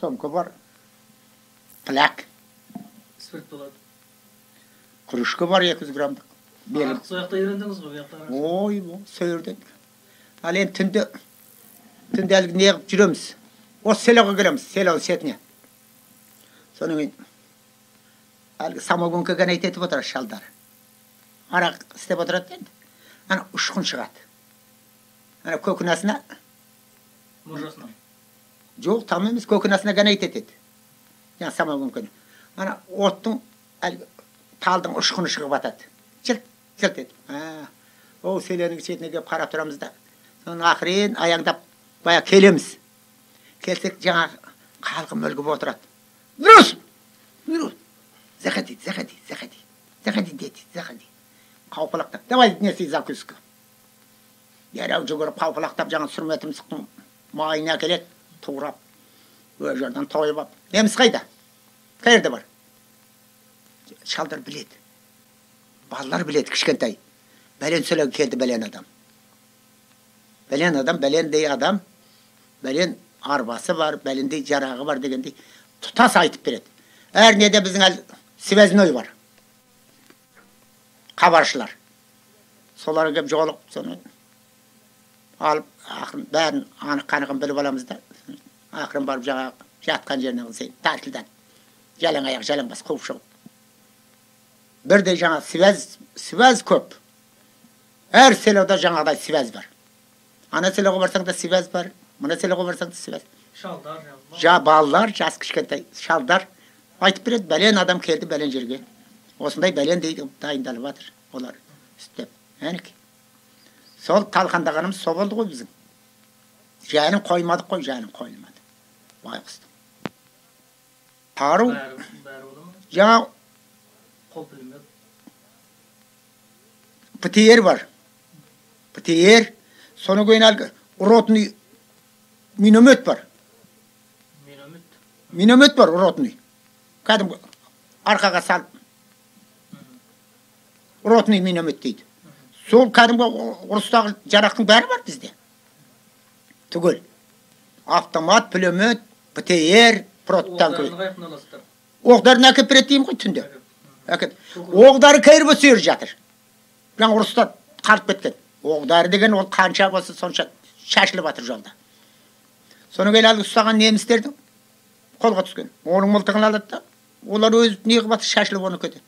Somka var. Plak. Spirt болады. Krужка var 200 gramlık. Ақ сояқта үйрендіңіз ғой, бұяқтар. Ой, сөйірдік. Ал енді түнде әлгі не қылып жүреміз. Осы селоға келеміз, селоның сетіне. Соның кейін әлгі самогонка ғана етіп отырады шалдар. Арақ істеп отырады енді. Ана ұшқын шығады. Ана көкінасына. Мұржасына. Жоқ, там емес, көкінасына ғана етеді. Жаңа самогонканы. Ана оттың әлгі талдың ұшқыны шығып атады. Жылт етеді. Ол селенің шетіне келіп қарап тұрамыз да. Соның ақырын аяңдап бая келеміз. Келсек жаңа қалқы мүлгіп отырады. Дұрыс! Заходи. Заходи, дети, заходи. Қауқылақтап. Давай, неси закуску. Ярау жүгіріп қауқылақтап жаңа сүрметімсіктің майына келеді. Туғырап. Өз жерден тойып ап. Неміз қайда? Қайырды бар? Шалдар біледі. Балалар біледі, кішкентай. Бәлен сөйлеу келді бәлен адам. Бәлендей адам, бәлен арбасы бар, бәлендей жарағы бар дегендей тұтас айтып береді. Әр неде біздің әл связной бар. Хабаршылар. Соларға кеп жоғалып, соны алып, ақырын бәрін анық-қанығын біліп аламыз да. Ақырын барып жаңа жатқан жеріне қылсайын, тартылдан. Жалаң аяқ, жалаң бас қуып шығып. Бірдей жаңа связ көп. Әр селода жаңағыдай связ бар. Ана селоға барсаң да связ бар, мына селоға барсаң да связ. Шалдар. Балалар, жас кішкентай шалдар айтып береді, бәлен адам келді бәлен жерге. Осындай бәлен дейді, дайындалып жатыр. Олар істеп. Әнеке. Сол талқандағанымыз сол болды ғой біздің. Жанын қоймадық қой, жанын қойылмады. Байқұстың. Тару. Жаңа ПТР бар. ПТР. Соны көйін әлгі уротный миномет бар. Миномет бар, уротный. Кәдімгі арқаға салып. Уротный миномет дейді. Сол кәдімгі ұрыстағы жарақтың бәрі бар бізде. Түгел. Автомат, пулемет, ПТР, прототанк. Оғдарын әкеп береді деймін ғой түнде. Оғдары кәйір бөсер жатыр. Жаңа ұрыста қарып кеткен. Оғдары деген ол қанша болса сонша шашылып жатыр жолда. Соны кейін әлгі ұстаған немістердің қолға түскен. Оның мылтығын алады да, олар өз неғып жатыр шашылып оны кетеді.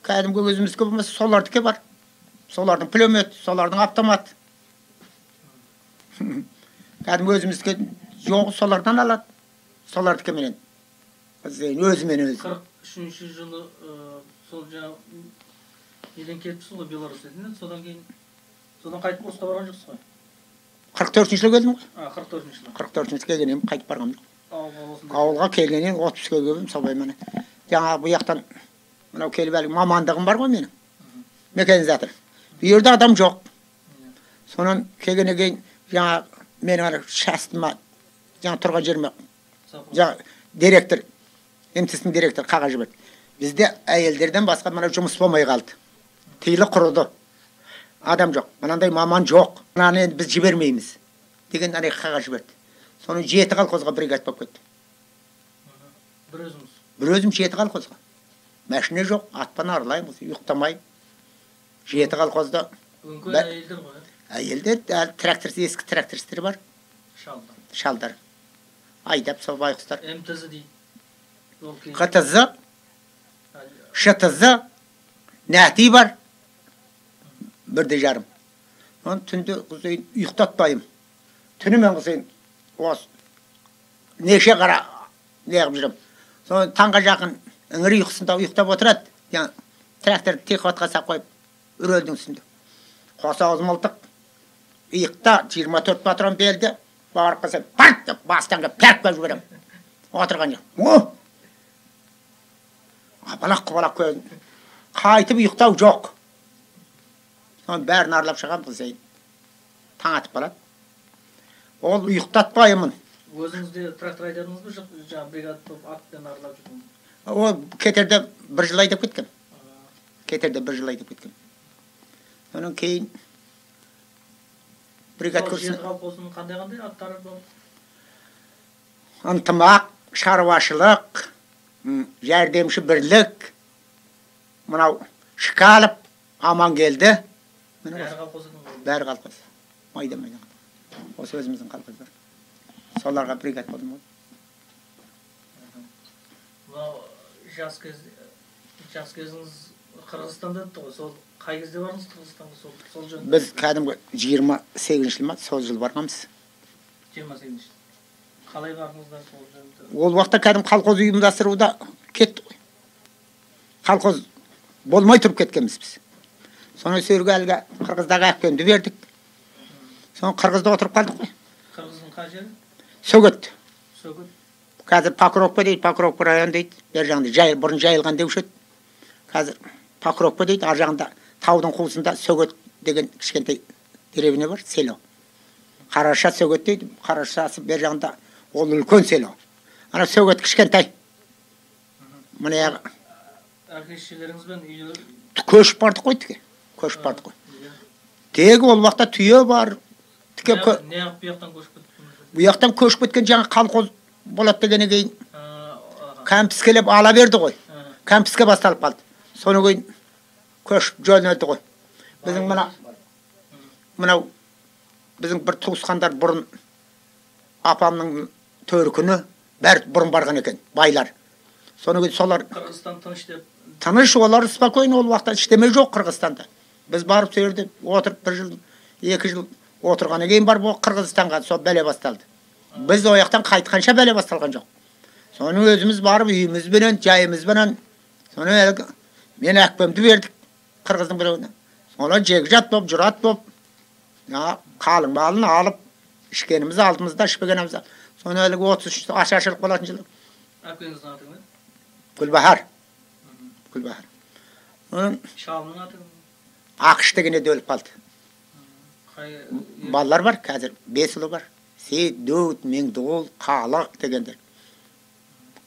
Кәдімгі өзімізге болмаса солардікі бар. Солардың пулемет, солардың автомат. Кәдімгі өзімізге жоғы солардан алады. Солардікі менен. Өзімен өзі. 43-ші жылы сол жаңа неден кетіпсіз ғой Беларусь едінен, содан кейін содан қайтып ұрысқа барған жоқсыз ғой? 44-ші жылы келдім ғой? 44-ші жылы. 44-ші келгенем қайтып барғам. Ауылға келгенен 30-ға келгенім собай мені. Жаңа бұл яқтан мынау келіп әлгі мамандығым бар ғой менің. Меканизатор. Bu yerде адам жоқ. Сонан келгеннен кейін жаңа менің шастыма жаңа тұрған жеріме жаңа директор, МТС-ның директор қағаз жіберді. Бізде әйелдерден басқа мына жұмыс болмай қалды. Тыйылы құрыды. Адам жоқ. Мынандай маман жоқ. Мынаны біз жібермейміз. Деген қағаз жіберді. Соның 7 колхозға бригада болып кетті. Бір өзім 7 колхозға. Машина жоқ, атпан арылаймыз, ұйықтамай. 7 колхозда. Өңкөл әйелдер ғой. Әйелдер, ескі трактористер бар. Шалдар. Айдап сол байқұстар. МТЗ дейді. ХТЗ, ШТЗ, нәти бар. Бірде жарым. Түнде құзайын ұйықтатпайым. Түнімен құзайын неше қара неғып жүрім. Соны таңға жақын үңір ұйқысында ұйықтап отырады. Тракторды текотқа сап қойып, үрелдің үстінде. Қоса ұзмылтық. Иықта 24 патрон белді. Бағарып қасай, парт деп бастанға пәріп жүрем. Отырған жер. Апалақ көзін. Қайтып ұйықтау жоқ. Соны бәрін аралап шығам бұзайын. Таң атып қалады. Ол ұйықтатпаймын. Өзіңізде трактор айдадыңыз ба? Жаңа бригада атпен аралап жүрдіңіз? Ол кетерде бір жыл айдап кеткен. Соның кейін бригада көрсін. Жеті қалпосының қандай аттары болды? Ынтымақ, шаруашылық, жәрдемші бірлік, мынау Шкалов аман келді. Бәрі қалқыз. Майда-майда. Осы өзіміздің қалқыздар. Соларға бригад болдым. Мынау жас кезіңіз Қырғызстанда өтті ғой. Сол қай кезде барыңыз Қырғызстанға? Сол жөнінде. Біз кәдімгі 28 жыл ма, сол жыл барғанбыз. 28 жыл. Қалай бардыңыздар сол жөнінде? Ол уақытта кәдім колхоз ұйымдастыруда кетті ғой. Колхоз болмай тұрып кеткенбіз біз. Соны сөрге әлгі Қырғыздағы әпкенді бердік. Соны Қырғызда отырып қалдық қой. Қырғыздың қай жері? Сөгет. Сөгет. Қазір Покровка дейді, Покровка район дейді. Бер жағында бұрын жайылған деуші еді. Қазір Покровка дейді, ар жағында таудың қуысында Сөгет деген кішкентай деревня бар, село. Қараша Сөгет дейді, Қарашасы бер жағында ол үлкен село. Ана Сөгет кішкентай. Мына әке-шешелеріңізбен үйлер көшіп бардық қой тіке. Көшіп бардық қой. Тегі ол уақытта түйе бар. Не ақ бұяқтан көшіп кеткен? Бұяқтан көшіп кеткен жаңа колхоз болады дегеннен кейін кәмпіскелеп ала берді ғой. Кәмпіске басталып қалды. Соны кейін көшіп жөнелді ғой. Біздің мынау біздің бір туысқандар бұрын апамның төркіні бәрі бұрын барған екен, байлар. Соны кейін солар Қырғызстан тыныш деп. Тыныш, олар спокойно ол уақытта іштеме жоқ Қырғызстанда. Біз барып сөйерде отырып 1 жыл, 2 жыл отырғаннан кейін барып Қырғызстанға сол бәле басталды. Біз ояқтан қайтқанша бәле басталған жоқ. Соны өзіміз барып үйімізбенен, жайымызбенен, соны мен әкпемді бердік Қырғыздың біреуіне. Соны жегжат боп, жұрат боп, қалың малын алып, ішкенімізді алдымызда, ішпегенімізді. Соны әлгі 33 ашаршылық болатын жылы. Әкеңіздің аты не? Гүлбахар. Гүлбахар. Шалының аты? Ақш дегенде өліп қалды. Балалар бар, қазір 5 ұлы бар. Сейт, Дөут, Меңдіғол, Қалық дегендер.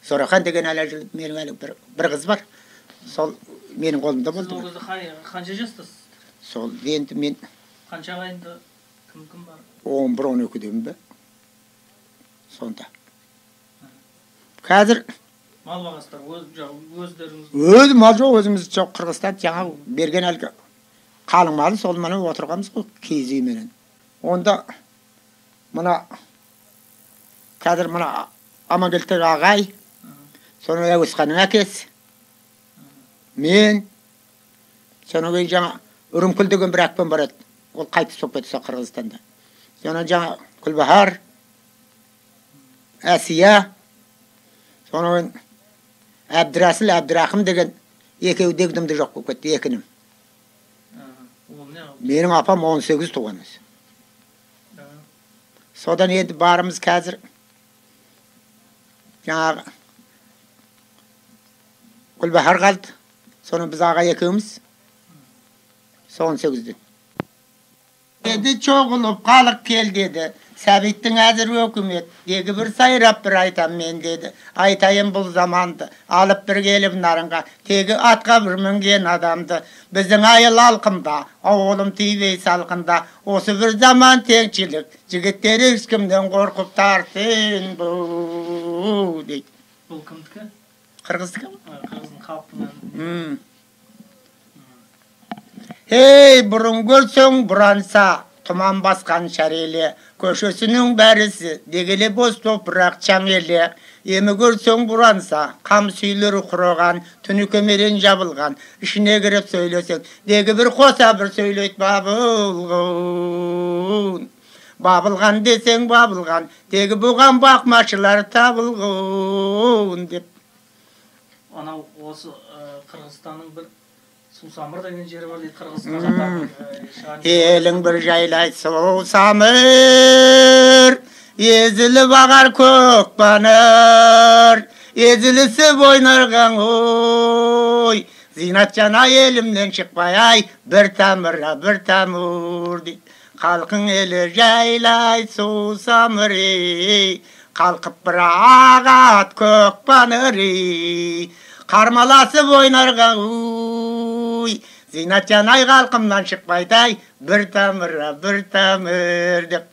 Сорахан деген әлі менің әлі бір қыз бар. Сол менің қолымда болды. Сіз ол кезде қанша жастасыз? Сол енді мен қанша ағайынды кім бар? 11-12-ден бе? Сонда. Қазір мал бағасыздар, өздеріңіз? Өз мал жоқ, өзіміз жоқ. Қырғызстан жаңа берген әлгі қалың малы сол мана отырғанбыз ғой, киіз үйменен. Онда мына қазір мына Амангелдік ағай, соны Әуесханның әкесі, мен, соны кейін жаңа Үрімкүл деген бір әкпен барады. Ол қайтыс болып кетті Қырғызстанда. Соны жаңа Гүлбахар, Әсия, соны кейін Әбдірәсіл, Әбдірақым деген екеуі дегдімді жоқ болып кетті, екінім. Менің апам 18 туғаныз. Содан енді барымыз қазір жаңағы Гүлбахар қалды. Соны біз аға екеуміз 18-ден. Деді çoğulup қалық кел деді. Сәбиттің әзір өкімет. Дегі бір сайрап бір айтам мен деді. Айтайын бұл заманды. Алып бір келіп нарынға. Тегі атқа бір мінген адамды. Біздің айыл алқымда. Ауылым түйбей салқында. Осы бір заман теңшілік. Жігіттері ешкімден қорқып тартын бұл дейді. Бұл кімдікі? Қырғыздікі? Қырғыздың қалпынан. Ей, бұрын көрсең бұранса, тұман басқан шареле, көшесінің бәрісі, дегеле бос топырақ чаңеле. Емі көрсең бұранса, қам сүйілері құрыған, түні көмерен жабылған, ішіне кіріп сөйлесең, дегі бір қоса бір сөйлейт бабылғын. Бабылған десең бабылған, дегі бұған бақмашылар табылғын деп. Анау осы Қырғызстанның бір Сусамыр деген жері бар дейді Қырғызстанға. Елің бір жайлай Сусамыр, езіліп ағар көк баныр, езілісі ойнарған ой, зинат жана елімнен шықпай ай, бір тамыра бір тамыр дейді. Қалқың елі жайлай Сусамыр, қалқып бір ағат көк баныр, қармаласып ойнарға ұй, зинат жанай қалқымнан шықпайдай, бір тамыр деп.